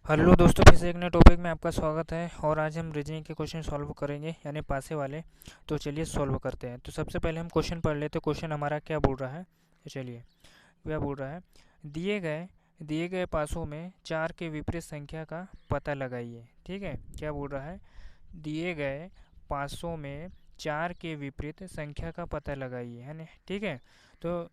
Hello दोस्तों, फिर से एक नए टॉपिक में आपका स्वागत है। और आज हम रीजनिंग के क्वेश्चन सॉल्व करेंगे, यानी पासे वाले। तो चलिए सॉल्व करते हैं। तो सबसे पहले हम क्वेश्चन पढ़ लेते हैं। क्वेश्चन हमारा क्या बोल रहा है, तो चलिए क्या बोल रहा है। दिए गए पासों में चार के विपरीत संख्या का पता लगाइए। ठीक है, क्या बोल रहा है, दिए गए पासों में चार के विपरीत संख्या का पता लगाइए, है ना। ठीक है, तो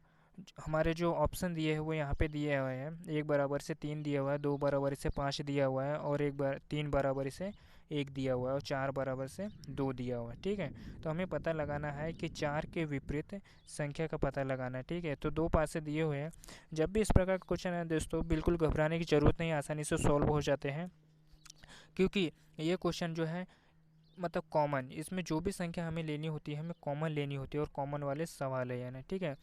हमारे जो ऑप्शन दिए हैं वो यहाँ पे दिए हुए हैं। एक बराबर से तीन दिया हुआ है, दो बराबर से पाँच दिया हुआ है, और तीन बराबर से एक दिया हुआ है, और चार बराबर से दो दिया हुआ है। ठीक है, तो हमें पता लगाना है कि चार के विपरीत संख्या का पता लगाना है। ठीक है, तो दो पासे दिए हुए हैं। जब भी इस प्रकार का क्वेश्चन है दोस्तों, बिल्कुल घबराने की ज़रूरत नहीं, आसानी से सॉल्व हो जाते हैं। क्योंकि ये क्वेश्चन जो है मतलब कॉमन, इसमें जो भी संख्या हमें लेनी होती है हमें कॉमन लेनी होती है, और कॉमन वाले सवाल है यानी। ठीक है,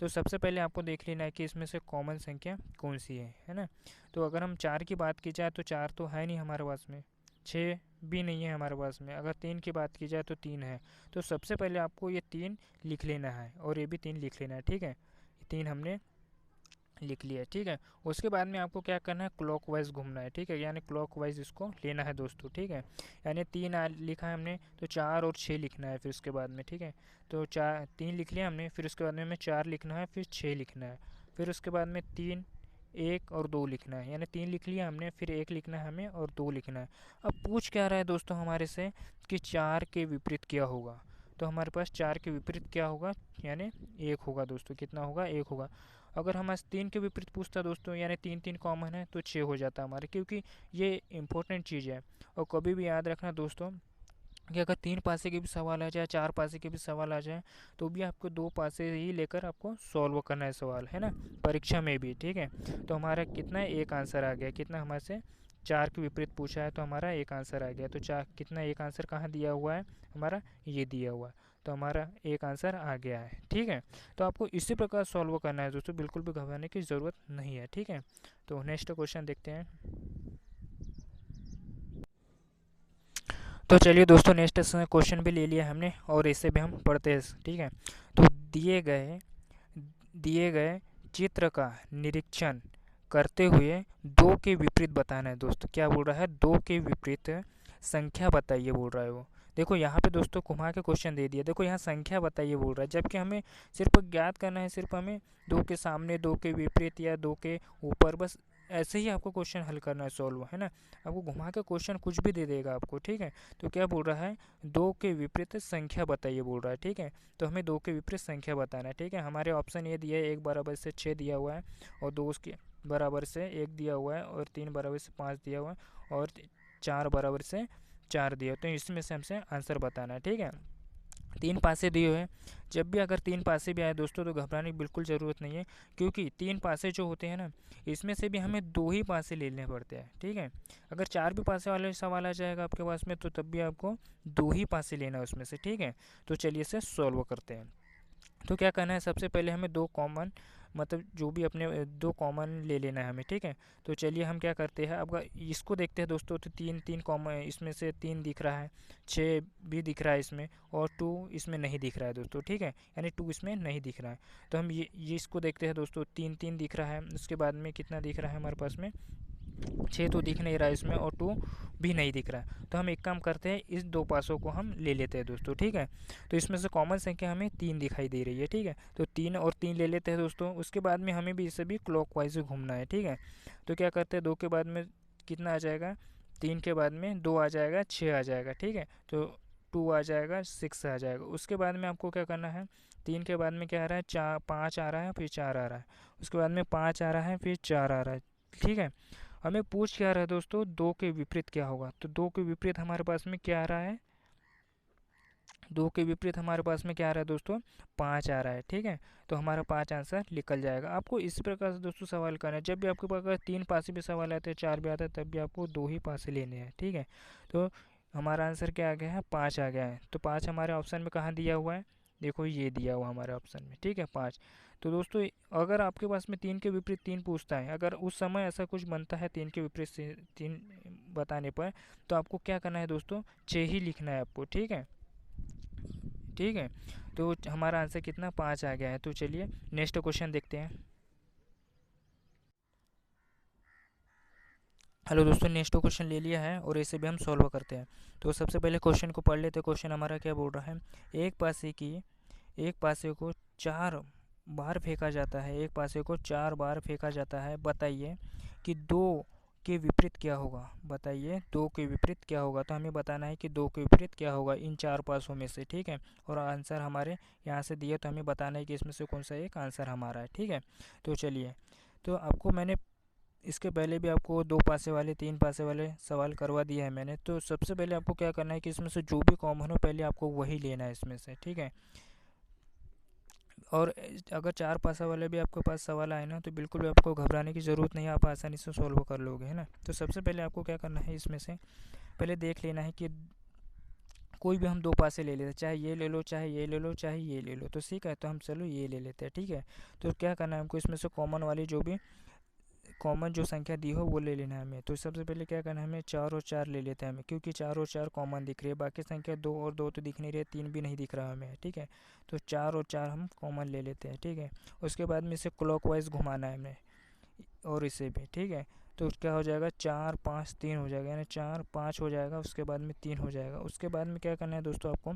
तो सबसे पहले आपको देख लेना है कि इसमें से कॉमन संख्या कौन सी है ना। तो अगर हम चार की बात की जाए तो चार तो है नहीं हमारे पास में, छः भी नहीं है हमारे पास में। अगर तीन की बात की जाए तो तीन है। तो सबसे पहले आपको ये तीन लिख लेना है, और ये भी तीन लिख लेना है। ठीक है, तीन हमने लिख लिया। ठीक है, उसके बाद में आपको क्या करना है, क्लॉकवाइज घूमना है। ठीक है, यानी क्लॉकवाइज इसको लेना है दोस्तों। ठीक है, यानी तीन लिखा है हमने, तो चार और छः लिखना है फिर उसके बाद में। ठीक है, तो चार तीन लिख लिया हमने, फिर उसके बाद में हमें चार लिखना है, फिर छः लिखना है, फिर उसके बाद में तीन, एक और दो लिखना है। यानी तीन लिख लिया हमने, फिर एक लिखना है हमें, और दो लिखना है। अब पूछ क्या रहा है दोस्तों हमारे से कि चार के विपरीत क्या होगा। तो हमारे पास चार के विपरीत क्या होगा, यानी एक होगा दोस्तों। कितना होगा, एक होगा। अगर हमारे तीन के विपरीत पूछता दोस्तों, यानी तीन तीन कॉमन है, तो छः हो जाता हमारे, क्योंकि ये इंपॉर्टेंट चीज़ है। और कभी भी याद रखना दोस्तों कि अगर तीन पासे के भी सवाल आ जाए, चार पासे के भी सवाल आ जाए, तो भी आपको दो पासे ही लेकर आपको सॉल्व करना है सवाल, है ना, परीक्षा में भी। ठीक है, तो हमारा कितना है, एक आंसर आ गया। कितना हमारे से चार के विपरीत पूछा है, तो हमारा एक आंसर आ गया। तो चार कितना, एक आंसर कहाँ दिया हुआ है हमारा, ये दिया हुआ है। तो हमारा एक आंसर आ गया है। ठीक है, तो आपको इसी प्रकार सॉल्व करना है दोस्तों, बिल्कुल भी घबराने की ज़रूरत नहीं है। ठीक है, तो नेक्स्ट क्वेश्चन देखते हैं। तो चलिए दोस्तों, नेक्स्ट क्वेश्चन भी ले लिया हमने, और इसे भी हम पढ़ते हैं। ठीक है, तो दिए गए चित्र का निरीक्षण करते हुए दो के विपरीत बताना है दोस्तों। क्या बोल रहा है, दो के विपरीत संख्या बताइए बोल रहा है वो। देखो यहाँ पे दोस्तों घुमा के क्वेश्चन दे दिया। देखो यहाँ संख्या बताइए बोल रहा है, जबकि हमें सिर्फ ज्ञात करना है, सिर्फ हमें दो के सामने, दो के विपरीत, या दो के ऊपर, बस ऐसे ही आपको क्वेश्चन हल करना है, सॉल्व, है ना। आपको घुमा के क्वेश्चन कुछ भी दे देगा आपको। ठीक है, तो क्या बोल रहा है, दो के विपरीत संख्या बताइए बोल रहा है। ठीक है, तो हमें दो के विपरीत संख्या बताना है। ठीक है, हमारे ऑप्शन ये दिया है, एक बराबर से छः दिया हुआ है, और दो उसके बराबर से एक दिया हुआ है, और तीन बराबर से पाँच दिया हुआ है, और चार बराबर से चार दिया। तो इसमें से हमसे आंसर बताना है। ठीक है, तीन पासे दिए हुए हैं। जब भी अगर तीन पासे भी आए दोस्तों, तो घबराने की बिल्कुल ज़रूरत नहीं है, क्योंकि तीन पासे जो होते हैं ना, इसमें से भी हमें दो ही पासे लेने पड़ते हैं। ठीक है, अगर चार भी पासे वाले सवाल आ जाएगा आपके पास में, तो तब भी आपको दो ही पासे लेना है उसमें से। ठीक है, तो चलिए इसे सॉल्व करते हैं। तो क्या करना है, सबसे पहले हमें दो कॉमन, मतलब जो भी अपने दो कॉमन ले लेना है हमें। ठीक है, तो चलिए हम क्या करते हैं, अब इसको देखते हैं दोस्तों। तो तीन तीन कॉमन, इसमें से तीन दिख रहा है, छः भी दिख रहा है इसमें, और टू इसमें नहीं दिख रहा है दोस्तों। ठीक है, यानी टू इसमें नहीं दिख रहा है। तो हम ये इसको देखते हैं दोस्तों। तीन तीन दिख रहा है, उसके बाद में कितना दिख रहा है हमारे पास में, छः तो दिख नहीं रहा है इसमें, और टू भी नहीं दिख रहा है। तो हम एक काम करते हैं, इस दो पासों को हम ले लेते हैं दोस्तों। ठीक है, तो इसमें से कॉमन संख्या हमें तीन दिखाई दे रही है। ठीक है, तो तीन और तीन ले लेते हैं दोस्तों। उसके बाद में हमें भी इसे भी क्लॉकवाइज घूमना है। ठीक है, तो क्या करते हैं, दो के बाद में कितना आ जाएगा, तीन के बाद में दो आ जाएगा, छः आ जाएगा। ठीक है, तो टू आ जाएगा, सिक्स आ जाएगा। उसके बाद में आपको क्या करना है, तीन के बाद में क्या आ रहा है, चार, पाँच आ रहा है, फिर चार आ रहा है। उसके बाद में पाँच आ रहा है, फिर चार आ रहा है। ठीक है, हमें पूछ क्या रहा है दोस्तों, दो के विपरीत क्या होगा। तो दो के विपरीत हमारे पास में क्या आ रहा है, दो के विपरीत हमारे पास में क्या आ रहा है दोस्तों, पाँच आ रहा है। ठीक है, तो हमारा पाँच आंसर निकल जाएगा। आपको इस प्रकार से दोस्तों सवाल करना है। जब भी आपके पास अगर तीन पासे भी सवाल आते हैं, चार भी आता है, तब भी आपको दो ही पासे लेने हैं। ठीक है, तो हमारा आंसर क्या आ गया है, पाँच आ गया है। तो पाँच हमारे ऑप्शन में कहाँ दिया हुआ है, देखो ये दिया हुआ हमारे ऑप्शन में। ठीक है, पाँच। तो दोस्तों अगर आपके पास में तीन के विपरीत तीन पूछता है, अगर उस समय ऐसा कुछ बनता है तीन के विपरीत से तीन बताने पर, तो आपको क्या करना है दोस्तों, छः ही लिखना है आपको। ठीक है, ठीक है, तो हमारा आंसर कितना, पाँच आ गया है। तो चलिए नेक्स्ट क्वेश्चन देखते हैं। हेलो दोस्तों, नेक्स्ट क्वेश्चन ले लिया है और इसे भी हम सॉल्व करते हैं। तो सबसे पहले क्वेश्चन को पढ़ लेते हैं। क्वेश्चन हमारा क्या बोल रहा है, एक पासे को 4 बार फेंका जाता है, एक पासे को 4 बार फेंका जाता है, बताइए कि 2 के विपरीत क्या होगा। बताइए 2 के विपरीत क्या होगा। तो हमें बताना है कि 2 के विपरीत क्या होगा इन 4 पासों में से, ठीक है। और आंसर हमारे यहाँ से दिए, तो हमें बताना है कि इसमें से कौन सा एक आंसर हमारा है, ठीक है। तो चलिए, तो आपको मैंने इसके पहले भी आपको 2 पासे वाले 3 पासे वाले सवाल करवा दिया है मैंने। तो सबसे पहले आपको क्या करना है कि इसमें से जो भी कॉमन हो पहले आपको वही लेना है इसमें से, ठीक है। और अगर 4 पासा वाले भी आपके पास सवाल आए ना, तो बिल्कुल भी आपको घबराने की ज़रूरत नहीं है, आप आसानी से सॉल्व कर लोगे, है ना। तो सबसे पहले आपको क्या करना है, इसमें से पहले देख लेना है कि कोई भी हम 2 पासे ले लेते हैं, चाहे ये ले लो, चाहे ये ले लो, चाहे ये ले लो। तो ठीक है, तो हम चलो ये ले लेते हैं, ठीक है। तो क्या करना है हमको, इसमें से कॉमन वाली जो भी कॉमन जो संख्या दी हो वो ले लेना है हमें। तो सबसे पहले क्या करना है, हमें 4 और 4 ले लेते हैं हमें, क्योंकि 4 और 4 कॉमन दिख रही है। बाकी संख्या 2 और 2 तो दिख नहीं रही है, 3 भी नहीं दिख रहा हमें, ठीक है। तो 4 और 4 हम कॉमन ले लेते हैं, ठीक है। उसके बाद में इसे क्लॉकवाइज घुमाना है हमें, और इसे भी, ठीक है। तो क्या हो जाएगा, 4 5 3 हो जाएगा, यानी 4 5 हो जाएगा, उसके बाद में 3 हो जाएगा। उसके बाद में क्या करना है दोस्तों, आपको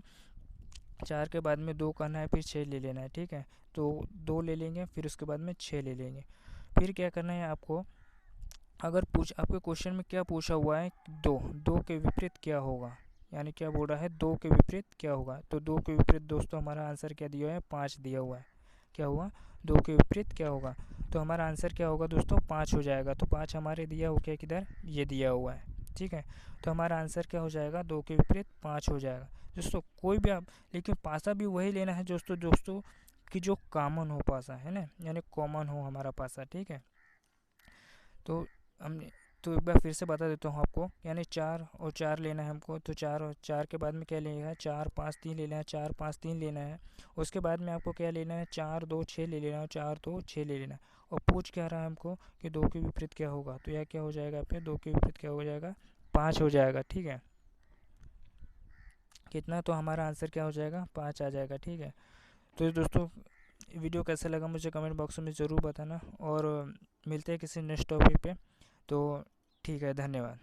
4 के बाद में 2 करना है, फिर 6 ले लेना है, ठीक है। तो 2 ले लेंगे, फिर उसके बाद में 6 ले लेंगे। फिर क्या करना है आपको, अगर आपके क्वेश्चन में क्या पूछा हुआ है, दो के विपरीत क्या होगा, यानी क्या बोल रहा है, 2 के विपरीत क्या होगा। तो 2 के विपरीत दोस्तों हमारा आंसर क्या दिया है, 5 दिया हुआ है। क्या हुआ, 2 के विपरीत क्या होगा। तो हमारा आंसर क्या होगा दोस्तों, 5 हो जाएगा। तो 5 हमारे दिया हुआ क्या, किधर, ये दिया हुआ है, ठीक है। तो हमारा आंसर क्या हो जाएगा, 2 के विपरीत 5 हो जाएगा दोस्तों। कोई भी आप, लेकिन पासा भी वही लेना है दोस्तों, कि जो कॉमन हो पासा, है ना, यानी कॉमन हो हमारा पासा, ठीक है। तो हमने, तो एक बार फिर से बता देता हूँ आपको, यानी 4 और 4 लेना है हमको। तो 4 और 4 के बाद में क्या लेना है, 4 5 3 लेना है, 4 5 3 लेना है। उसके बाद में आपको क्या लेना है, 4 2 6 ले लेना है, 4 2 6 ले लेना है। और पूछ क्या रहा है हमको कि 2 के विपरीत क्या होगा। तो यह क्या हो जाएगा, पे 2 के विपरीत क्या हो जाएगा, 5 हो जाएगा, ठीक है। कितना, तो हमारा आंसर क्या हो जाएगा, 5 आ जाएगा, ठीक है। तो दोस्तों, वीडियो कैसा लगा मुझे कमेंट बॉक्स में ज़रूर बताना, और मिलते हैं किसी नेक्स्ट टॉपिक पे। तो ठीक है, धन्यवाद।